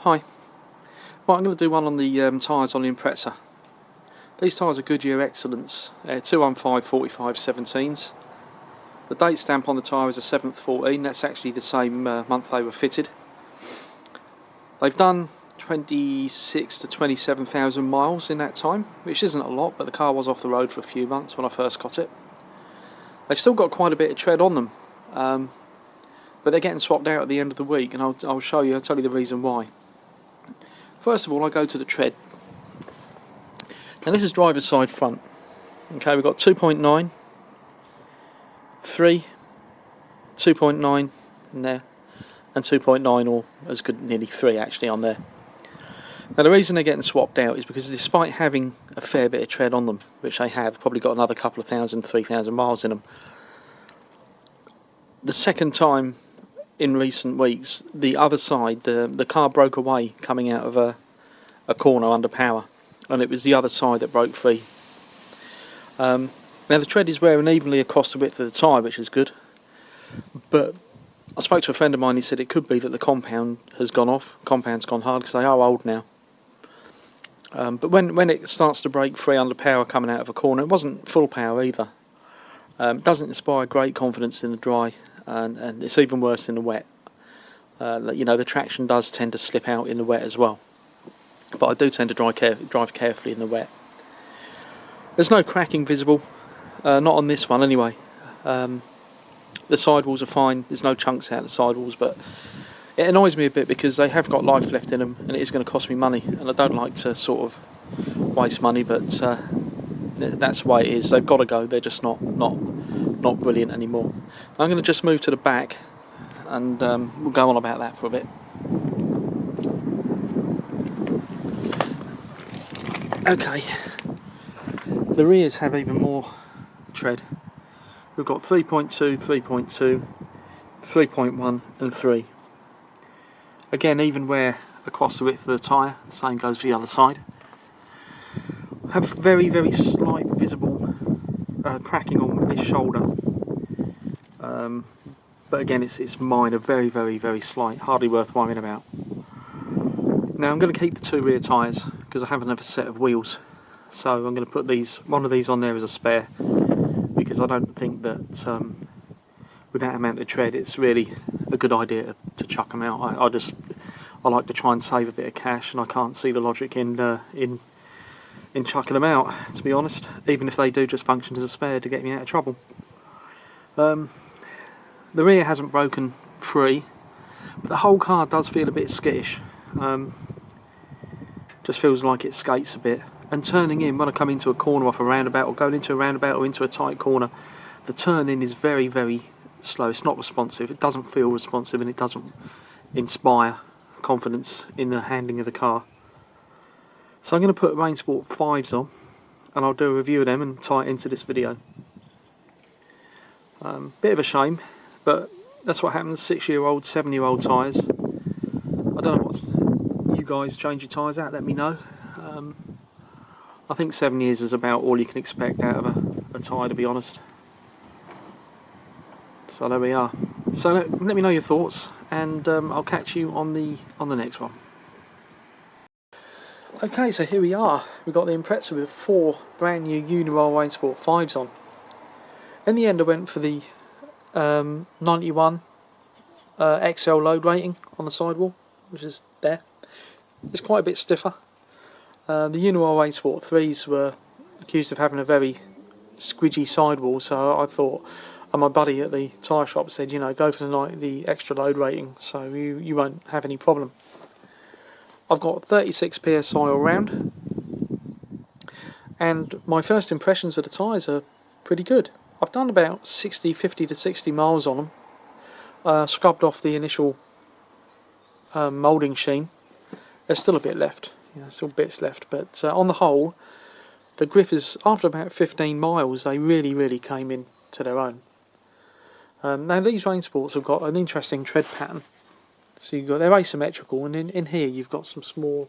Hi. Well, I'm going to do one on the tyres on the Impreza. These tyres are Goodyear Excellence, 215/45/17s. The date stamp on the tyre is the 7/14, that's actually the same month they were fitted. They've done 26 to 27,000 miles in that time, which isn't a lot, but the car was off the road for a few months when I first got it. They've still got quite a bit of tread on them, but they're getting swapped out at the end of the week, and I'll tell you the reason why. First of all, I go to the tread. Now this is driver's side front. Okay, we've got 2.9, 3, 2.9 in there, and 2.9, or as good, nearly 3 actually on there. Now the reason they're getting swapped out is because despite having a fair bit of tread on them, which they have, probably got another couple of 3,000 miles in them, the second time in recent weeks, the other side, the car broke away coming out of a corner under power, and it was the other side that broke free. Now the tread is wearing evenly across the width of the tyre, which is good, but I spoke to a friend of mine. He said it could be that the compound has gone off. Compound's gone hard because they are old now. But when it starts to break free under power coming out of a corner, it wasn't full power either. It doesn't inspire great confidence in the dry, and it's even worse in the wet. You know, the traction does tend to slip out in the wet as well, but I do tend to drive carefully in the wet. There's no cracking visible, not on this one anyway. The sidewalls are fine, there's no chunks out of the sidewalls, but it annoys me a bit because they have got life left in them, and it is going to cost me money, and I don't like to sort of waste money, but that's the way it is. They've got to go, they're just not brilliant anymore. I'm going to just move to the back, and we'll go on about that for a bit. Okay, the rears have even more tread. We've got 3.2, 3.2, 3.1 and 3. Again, even where across the width of the tyre, the same goes for the other side. Have very, very slight visible cracking on this shoulder, but again it's minor, very, very, very slight, hardly worth worrying about. Now I'm going to keep the 2 rear tyres because I have another set of wheels, so I'm going to put one of these on there as a spare, because I don't think that with that amount of tread it's really a good idea to chuck them out. I like to try and save a bit of cash, and I can't see the logic in chucking them out, to be honest, even if they do just function as a spare to get me out of trouble. The rear hasn't broken free, but the whole car does feel a bit skittish. Just feels like it skates a bit, and turning in when I come into a corner off a roundabout, or going into a roundabout or into a tight corner, the turn in is very, very slow. It's not responsive, it doesn't feel responsive, and it doesn't inspire confidence in the handling of the car. So I'm going to put Rainsport 5s on, and I'll do a review of them and tie it into this video. Bit of a shame, but that's what happens. 6-year-old, 7-year-old tyres. I don't know what you guys change your tyres at, let me know. I think 7 years is about all you can expect out of a tyre, to be honest. So there we are. So let me know your thoughts, and I'll catch you on the next one. Okay, so here we are. We've got the Impreza with 4 brand new Uniroyal Rainsport 5s on. In the end I went for the 91 XL load rating on the sidewall, which is there. It's quite a bit stiffer. The Uniroyal Rainsport 3s were accused of having a very squidgy sidewall, so I thought, and my buddy at the tyre shop said, you know, go for the extra load rating, so you won't have any problem. I've got 36 psi all round, and my first impressions of the tyres are pretty good. I've done about 50 to 60 miles on them, scrubbed off the initial moulding sheen. There's still a bit left, you know, still bits left, but on the whole, the grip is, after about 15 miles, they really, really came in to their own. Now these Rainsports have got an interesting tread pattern. So they're asymmetrical, and in here you've got some small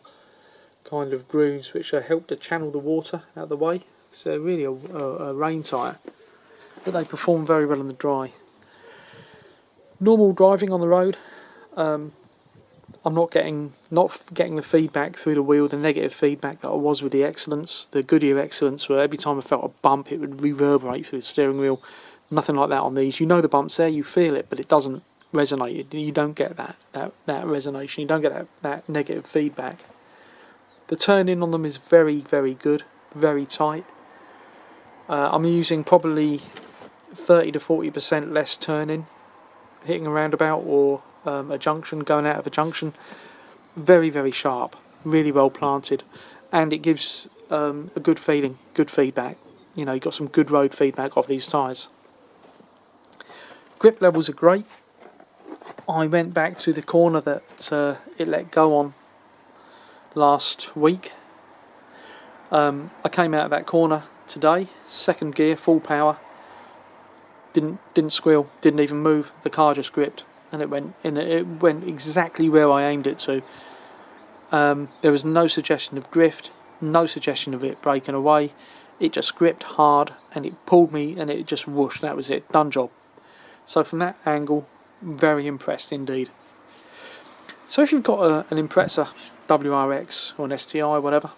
kind of grooves which help to channel the water out of the way. So really a rain tyre, but they perform very well in the dry. Normal driving on the road, I'm not getting the feedback through the wheel, the negative feedback that I was with the Excellence, the Goodyear Excellence, where every time I felt a bump it would reverberate through the steering wheel. Nothing like that on these. You know the bump's there, you feel it, but it doesn't resonate. You don't get that resonation. You don't get that negative feedback. The turn-in on them is very, very good, very tight. I'm using probably 30 to 40% less turn-in, hitting a roundabout or a junction, going out of a junction. Very, very sharp, really well planted, and it gives a good feeling, good feedback. You know, you got some good road feedback off these tyres. Grip levels are great. I went back to the corner that it let go on last week. I came out of that corner today, second gear, full power. Didn't squeal, didn't even move. The car just gripped, and it went exactly where I aimed it to. There was no suggestion of drift, no suggestion of it breaking away. It just gripped hard, and it pulled me, and it just whooshed. That was it, done job. So from that angle, very impressed indeed. So if you've got an Impreza WRX or an STI, whatever,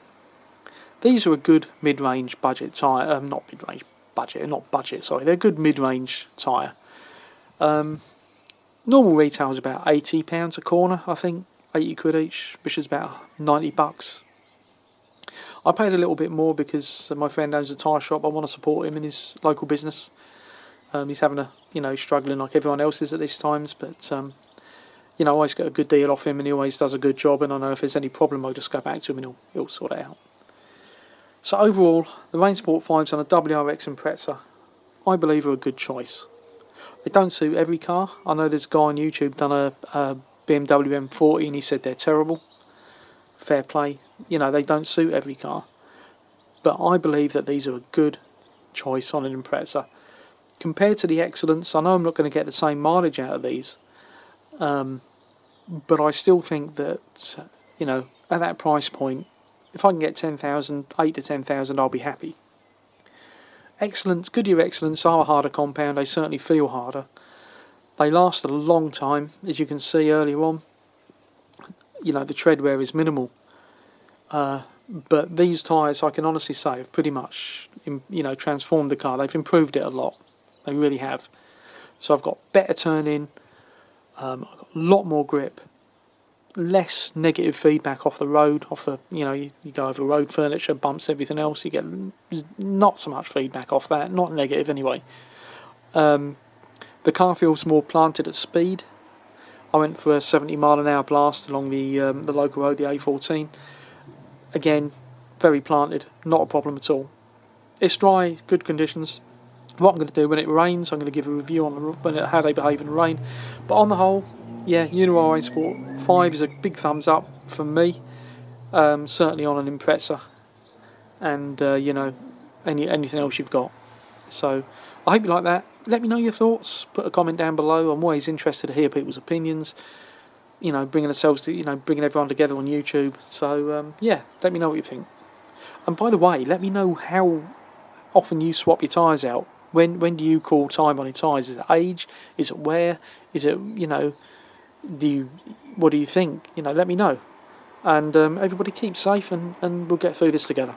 these are a good mid-range budget tyre. Not mid-range budget, not budget. Sorry, they're a good mid-range tyre. Normal retail is about £80 a corner, I think, 80 quid each, which is about $90. I paid a little bit more because my friend owns a tyre shop. I want to support him in his local business. He's having struggling like everyone else is at these times, but I always get a good deal off him, and he always does a good job, and I know if there's any problem I'll just go back to him and he'll sort it out. So overall, the Rainsport 5s on a WRX Impreza, I believe, are a good choice. They don't suit every car. I know there's a guy on YouTube done a BMW M40 and he said they're terrible. Fair play. They don't suit every car. But I believe that these are a good choice on an Impreza. Compared to the Excellence, I know I'm not going to get the same mileage out of these. But I still think that, at that price point, if I can get 10,000, 8 to 10,000, I'll be happy. Excellence, Goodyear Excellence are a harder compound. They certainly feel harder. They last a long time, as you can see earlier on. The tread wear is minimal. But these tyres, I can honestly say, have pretty much, transformed the car. They've improved it a lot. They really have. So I've got better turn-in. I've got a lot more grip. Less negative feedback off the road, you go over road furniture, bumps, everything else, you get not so much feedback off that, not negative anyway. The car feels more planted at speed. I went for a 70 mile an hour blast along the local road, the A14. Again, very planted, not a problem at all. It's dry, good conditions. What I'm going to do when it rains, I'm going to give a review on how they behave in the rain. But on the whole, yeah, Uniroyal Rainsport 5 is a big thumbs up from me, certainly on an Impreza, and anything else you've got. So I hope you like that. Let me know your thoughts. Put a comment down below. I'm always interested to hear people's opinions. Bringing everyone together on YouTube. So let me know what you think. And by the way, let me know how often you swap your tyres out. When do you call time on your tyres? Is it age? Is it wear? Is it what do you think? Let me know. And everybody keep safe, and we'll get through this together.